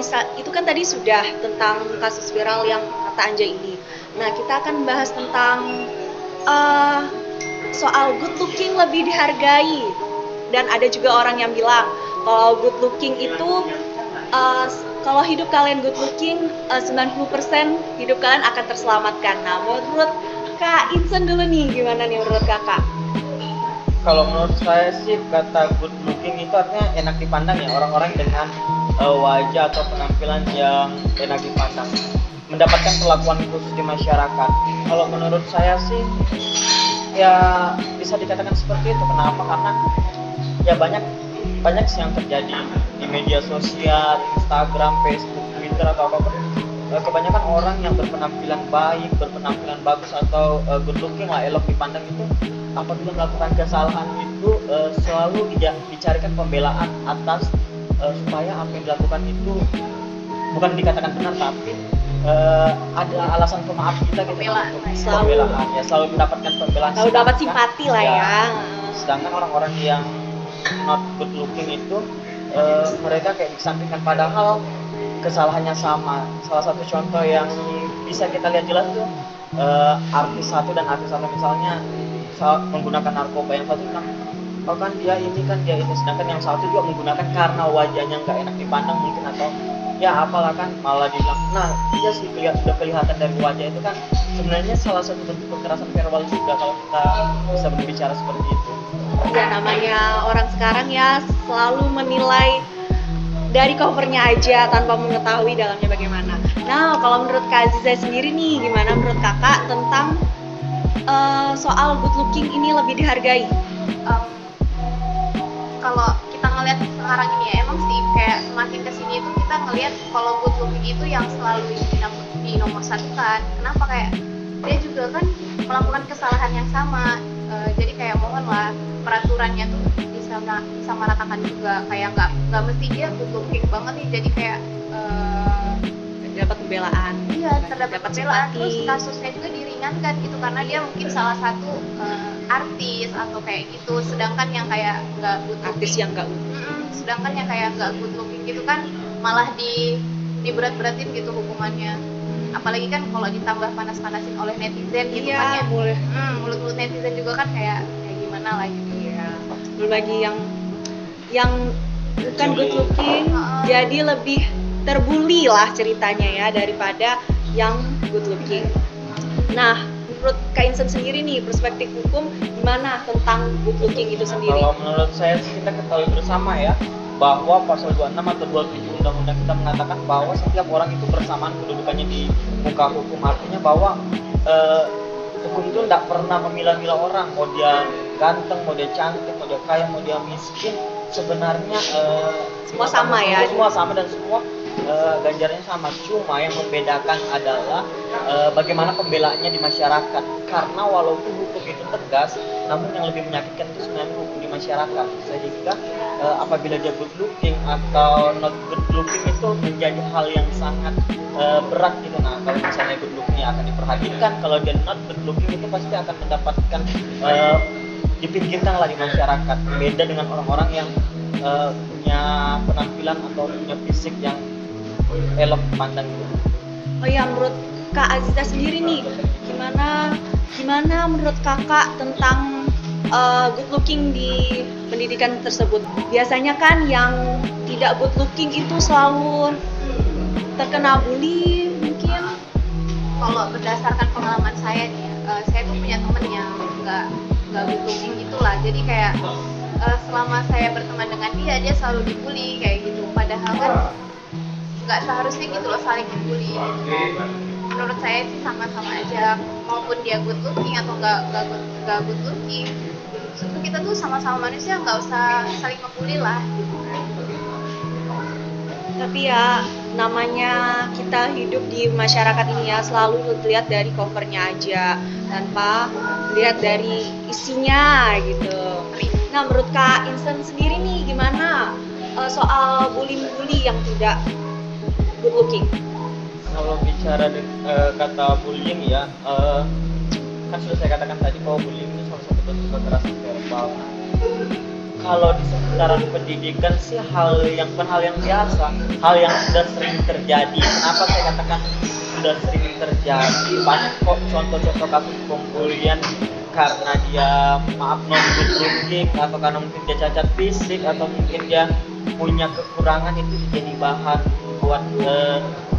misal itu kan tadi sudah tentang kasus viral yang kata Anjay ini. Nah, kita akan bahas tentang eh, soal good looking lebih dihargai. Dan ada juga orang yang bilang kalau good looking itu eh, kalau hidup kalian good looking 90% hidup kalian akan terselamatkan. Nah, menurut Kak Insen dulu nih, gimana nih menurut Kakak? Kalau menurut saya sih kata good looking itu artinya enak dipandang ya, orang-orang dengan wajah atau penampilan yang enak dipandang mendapatkan perlakuan khusus di masyarakat. Kalau menurut saya sih ya bisa dikatakan seperti itu. Kenapa? Karena ya banyak sih yang terjadi di media sosial, Instagram, Facebook, Twitter atau apapun. Kebanyakan orang yang berpenampilan baik, berpenampilan bagus atau good looking lah, elok dipandang itu, apabila melakukan kesalahan itu selalu dicarikan pembelaan atas supaya apa yang dilakukan itu bukan dikatakan benar, tapi ada alasan pemaaf kita gitu, pembelaan ya, selalu mendapatkan pembelaan, Selalu dapat simpati lah ya. Sedangkan orang-orang yang not good looking itu mereka kayak dikesampingkan, padahal kesalahannya sama. Salah satu contoh yang bisa kita lihat jelas tuh artis satu dan artis satu, misalnya menggunakan narkoba, yang satu bilang oh kan dia ini, sedangkan yang satu juga menggunakan karena wajahnya nggak enak dipandang mungkin, atau ya apalah, kan malah dibilang nah iya sih sudah kelihatan dari wajah. Itu kan sebenarnya salah satu bentuk kekerasan verbal juga kalau kita bisa berbicara seperti itu. Ya namanya orang sekarang ya selalu menilai dari covernya aja tanpa mengetahui dalamnya bagaimana. Nah, kalau menurut Kak Aziza sendiri nih, gimana menurut Kakak tentang soal good looking ini lebih dihargai? Kalau kita ngelihat sekarang ini ya, emang sih kayak semakin kesini itu kita ngelihat kalau good looking itu yang selalu di nomor satukan. Kenapa? Kayak dia juga kan melakukan kesalahan yang sama. Jadi kayak mohonlah peraturannya tuh disamaratakan juga, kayak nggak mesti dia good looking banget nih jadi kayak dapat pembelaan. Iya, terdapat pembelaan. Terus kasusnya juga diringankan gitu karena dia mungkin salah satu artis atau kayak gitu, sedangkan yang kayak nggak good looking, Artis yang nggak sedangkan yang kayak nggak good looking gitu kan malah diberat-beratin gitu hukumannya. Apalagi kan kalau ditambah panas-panasin oleh netizen gitu kan ya. Boleh. Mulut-mulut netizen juga kan kayak gimana lah gitu. Iya. Belum lagi yang bukan good looking jadi lebih terbuli lah ceritanya ya daripada yang good looking. Nah, menurut Kak Insen sendiri nih, perspektif hukum gimana tentang good looking itu sendiri? Kalau menurut saya sih kita ketahui bersama ya bahwa pasal 26 atau 27 undang-undang kita mengatakan bahwa setiap orang itu bersamaan kedudukannya di muka hukum. Artinya bahwa hukum itu tidak pernah memilah-milah orang, mau dia ganteng, mau dia cantik, mau dia kaya, mau dia miskin, sebenarnya Semua sama ya? Semua sama dan semua ganjarannya sama. Cuma yang membedakan adalah bagaimana pembelaannya di masyarakat. Karena walaupun hukum itu tegas, namun yang lebih menyakitkan itu sebenarnya hukum di masyarakat. Sehingga apabila dia good looking atau not good looking itu menjadi hal yang sangat berat gitu. Nah, kalau misalnya good lookingnya akan diperhatikan, kalau dia not good looking itu pasti akan mendapatkan dipinggirkan lah di masyarakat. Beda dengan orang-orang yang punya penampilan atau punya fisik yang elok dipandang gitu. Oh ya, menurut Kak Aziza sendiri nih, gimana menurut Kakak tentang good looking di pendidikan tersebut? Biasanya kan yang tidak good looking itu selalu terkena bully mungkin. Kalau berdasarkan pengalaman saya nih, saya tuh punya temen yang nggak good looking gitulah. Jadi kayak selama saya berteman dengan dia selalu dibully kayak gitu. Padahal kan nggak seharusnya gitu loh saling dibully. Menurut saya sih sama-sama aja, maupun dia good looking atau nggak good looking. Justru kita tuh sama-sama manusia, nggak usah saling membuli lah. Tapi ya namanya kita hidup di masyarakat ini ya selalu lihat dari covernya aja tanpa lihat dari isinya gitu. Nah, menurut Kak Insen sendiri nih gimana soal bully-bully yang tidak good looking? Kalau bicara kata bullying ya, kan sudah saya katakan tadi bahwa bullying itu salah satu bentuk kekerasan verbal. kalau di sekitaran pendidikan sih bukan hal yang biasa, hal yang sudah sering terjadi. Kenapa saya katakan sudah sering terjadi? Banyak kok contoh-contoh kasus pembulian karena dia maaf non good looking, atau karena mungkin dia cacat fisik, atau mungkin dia punya kekurangan, itu jadi bahan buat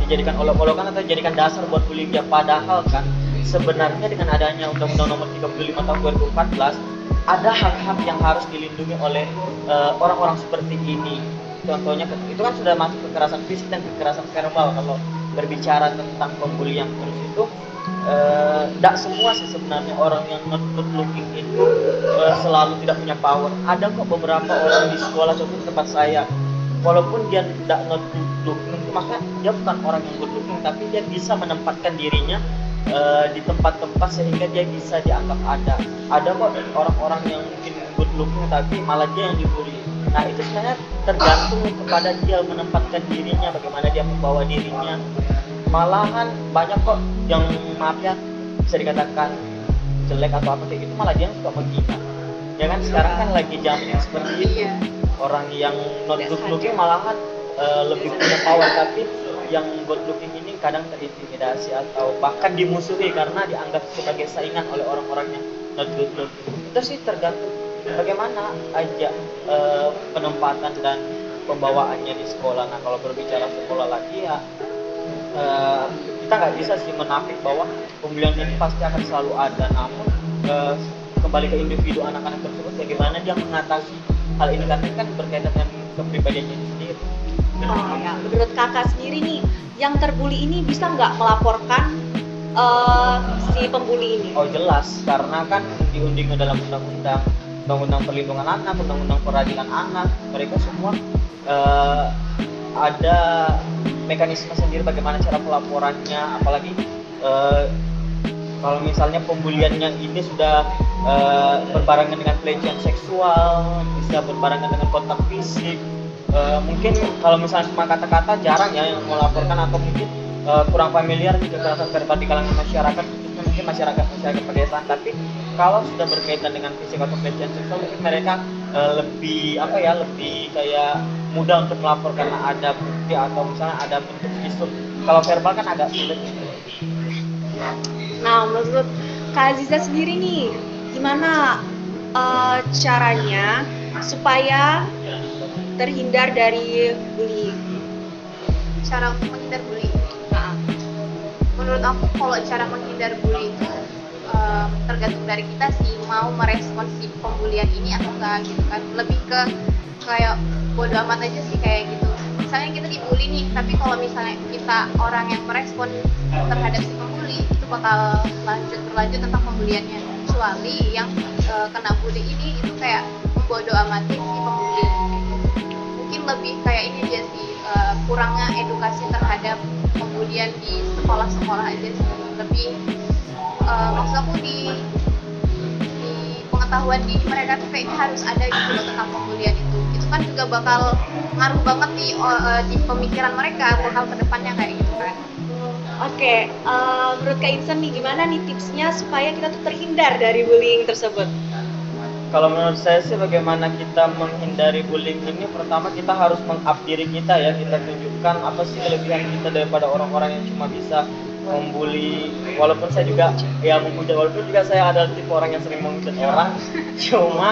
dijadikan olok-olokan atau dijadikan dasar buat bullying dia. Padahal kan sebenarnya dengan adanya Undang-Undang Nomor 35 Tahun 2014 ada hak-hak yang harus dilindungi oleh orang-orang seperti ini. Contohnya itu kan sudah masuk kekerasan fisik dan kekerasan verbal. Kalau berbicara tentang pembulian terus itu tidak semua sih sebenarnya orang yang not good looking itu selalu tidak punya power. Ada kok beberapa orang di sekolah, contoh tempat saya, walaupun dia tidak not good looking, maksudnya dia bukan orang yang good looking, tapi dia bisa menempatkan dirinya di tempat-tempat sehingga dia bisa dianggap ada kok orang-orang yang mungkin good looking tapi malah dia yang dibully. Nah itu sebenarnya tergantung kepada dia menempatkan dirinya, bagaimana dia membawa dirinya. Malahan banyak kok yang maaf ya bisa dikatakan jelek atau apa kayak gitu, malah dia yang suka menghina. Ya kan sekarang kan lagi zaman yang seperti itu. Orang yang not good looking malahan lebih punya power, tapi yang good looking ini kadang terintimidasi atau bahkan dimusuhi karena dianggap sebagai saingan oleh orang-orang yang not good looking. Itu sih tergantung bagaimana aja penempatan dan pembawaannya di sekolah. Nah kalau berbicara sekolah lagi ya kita nggak bisa sih menafik bahwa pembulian ini pasti akan selalu ada, namun kembali ke individu anak-anak tersebut bagaimana dia mengatasi hal ini, karena kan berkaitan dengan kepribadiannya sendiri. Oh ya, menurut kakak sendiri nih, yang terbuli ini bisa nggak melaporkan si pembuli ini? Oh jelas, karena kan diunding dalam undang-undang perlindungan anak, undang-undang peradilan anak, mereka semua ada mekanisme sendiri bagaimana cara pelaporannya. Apalagi kalau misalnya pembuliannya ini sudah berbarengan dengan pelecehan seksual, bisa berbarengan dengan kontak fisik. Mungkin kalau misalnya cuma kata-kata jarang ya yang melaporkan, atau mungkin kurang familiar dengan kekerasan verbal di kalangan masyarakat, khususnya mungkin masyarakat pedesaan. Tapi kalau sudah berkaitan dengan fisik atau pelecehan seksual, mungkin mereka lebih kayak mudah untuk melapor karena ada bukti atau misalnya ada bentuk visum. Kalau verbal kan agak sulit. Nah, menurut Kak Aziza sendiri nih, gimana caranya supaya terhindar dari bullying? Cara untuk menghindar bully. Menurut aku kalau cara menghindar bully itu tergantung dari kita sih, mau merespon si pembulian ini atau enggak gitu kan. Lebih ke kayak bodo amat aja sih kayak gitu. Misalnya kita dibully nih, tapi kalau misalnya kita orang yang merespon terhadap si pembuli, itu bakal berlanjut tentang pembuliannya. Kecuali yang kena bully ini itu kayak bodo amatin si pembuli. Mungkin lebih kayak ini dia sih, kurangnya edukasi terhadap pembulian di sekolah-sekolah aja sih. Lebih maksud aku di pengetahuan di mereka tuh kayaknya harus ada gitu loh tentang pembulian itu. Itu kan juga bakal ngaruh banget di pemikiran mereka bakal kedepannya kayak gitu kan. Oke, menurut Kak Insan nih, gimana nih tipsnya supaya kita tuh terhindar dari bullying tersebut? Kalau menurut saya sih bagaimana kita menghindari bullying ini, pertama kita harus meng-up diri kita ya, kita tunjukkan apa sih kelebihan kita daripada orang-orang yang cuma bisa membuli. Walaupun saya juga ya menghujat, walaupun juga saya adalah tipe orang yang sering menghujat orang, cuma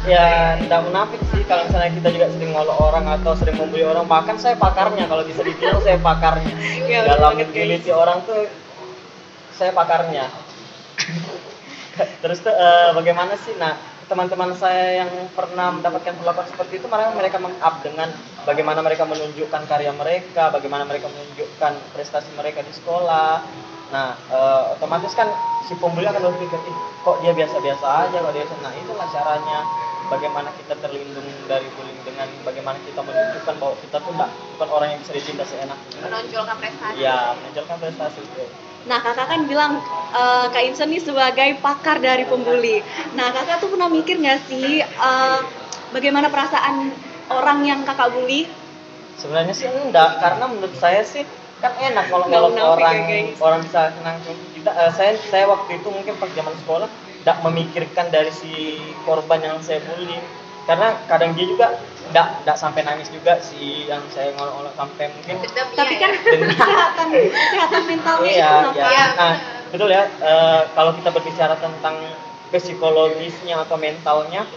ya tidak munafik sih kalau misalnya kita juga sering ngolok orang atau sering membuli orang. Bahkan saya pakarnya, kalau bisa dibilang saya pakarnya dalam menjuliti orang tuh, saya pakarnya. Terus tuh bagaimana sih? Nah, teman-teman saya yang pernah mendapatkan perlakuan seperti itu, mereka meng-up dengan bagaimana mereka menunjukkan karya mereka, bagaimana mereka menunjukkan prestasi mereka di sekolah. Nah, otomatis kan si pembuli akan berpikir, kok dia biasa-biasa aja, kok dia. Nah, itulah caranya bagaimana kita terlindung dari bullying, dengan bagaimana kita menunjukkan bahwa kita tuh bukan orang yang bisa ditindas seenaknya. Menonjolkan prestasi. Ya, menonjolkan prestasi itu. Nah, kakak kan bilang Kak Insan nih sebagai pakar dari pembuli. Nah, kakak tuh pernah mikir nggak sih bagaimana perasaan orang yang kakak bully? Sebenarnya sih enggak, karena menurut saya sih kan enak kalau orang bisa senang. Saya waktu itu mungkin pas zaman sekolah tidak memikirkan dari si korban yang saya bully, karena kadang dia juga tidak sampai nangis juga sih yang saya ngolok-ngolok, sampai mungkin Dendamnya Tapi kan ya. kesehatan mentalnya itu iya, kenapa? iya. Iya, Nah, benar. betul ya. Kalau kita berbicara tentang psikologisnya atau mentalnya,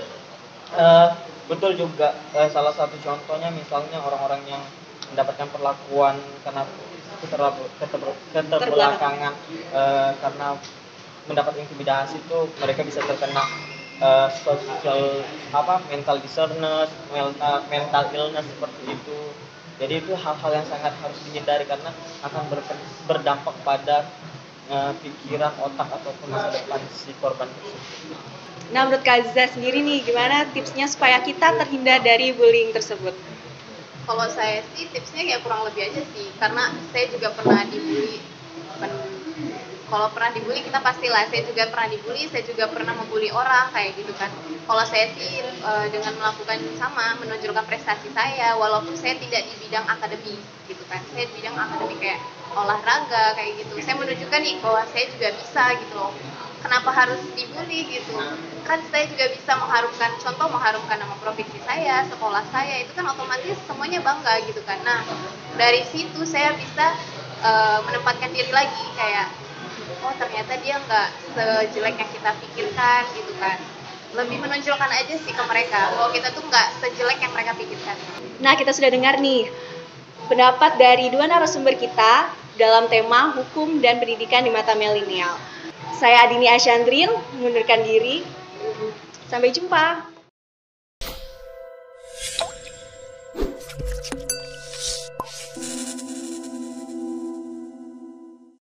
betul juga. Salah satu contohnya misalnya orang-orang yang mendapatkan perlakuan karena keterbelakangan, karena mendapat intimidasi itu mereka bisa terkena social mental disorders, mental illness seperti itu. Jadi itu hal-hal yang sangat harus dihindari karena akan berdampak pada pikiran, otak ataupun masa depan si korban tersebut. Nah, menurut Kak Aziza sendiri nih, gimana tipsnya supaya kita terhindar dari bullying tersebut? Kalau saya sih tipsnya ya kurang lebih aja sih, karena saya juga pernah dibully. Kalau pernah dibully kita pastilah, saya juga pernah dibully, saya juga pernah membuli orang kayak gitu kan. Kalau saya sih dengan melakukan sama, menonjolkan prestasi saya, walaupun saya tidak di bidang akademik gitu kan, saya di bidang akademik kayak olahraga kayak gitu. Saya menunjukkan nih bahwa saya juga bisa gitu loh. Kenapa harus dibully gitu? Kan saya juga bisa mengharumkan nama provinsi saya, sekolah saya, itu kan otomatis semuanya bangga gitu kan. Nah, dari situ saya bisa menempatkan diri lagi kayak, oh ternyata dia nggak sejelek yang kita pikirkan gitu kan. Lebih menonjolkan aja sih ke mereka bahwa kita tuh nggak sejelek yang mereka pikirkan. Nah, kita sudah dengar nih pendapat dari dua narasumber kita dalam tema hukum dan pendidikan di mata milenial. Saya Adini Asyandrin, mengundurkan diri. Sampai jumpa.